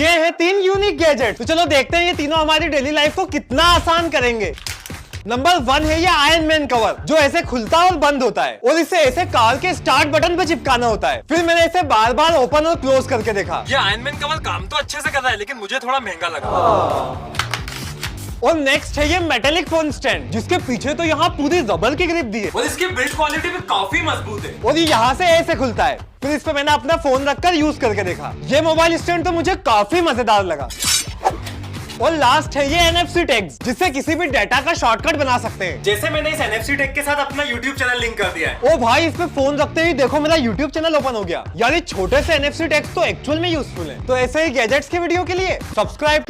ये हैं 3 unique gadget. तो चलो देखते हैं ये तीनों हमारी डेली लाइफ को कितना आसान करेंगे। नंबर 1 है ये आयरन मैन कवर, जो ऐसे खुलता और बंद होता है और इसे ऐसे कार के स्टार्ट बटन पे चिपकाना होता है। फिर मैंने इसे बार बार ओपन और क्लोज करके देखा। ये आयरन मैन कवर काम तो अच्छे से कर रहा है, लेकिन मुझे थोड़ा महंगा लगा। और नेक्स्ट है ये मेटेलिक फोन स्टैंड, जिसके पीछे तो यहाँ पूरी रबर की ग्रिप दी है और इसकी बिल्ड क्वालिटी भी काफी मजबूत है। और ये यहाँ से ऐसे खुलता है। फिर इस पे मैंने अपना फोन रखकर यूज करके देखा। ये मोबाइल स्टैंड तो मुझे काफी मजेदार लगा। और लास्ट है ये NFC टैग्स, जिससे किसी भी डाटा का शॉर्टकट बना सकते हैं। जैसे मैंने इस NFC टैग के साथ अपना YouTube चैनल लिंक कर दिया है। ओ भाई, इस पे फोन रखते ही देखो मेरा YouTube चैनल ओपन हो गया। यार ये छोटे से NFC टैग्स तो एक्चुअल में यूजफुल है। तो ऐसे ही गैजेट्स के वीडियो के लिए सब्सक्राइब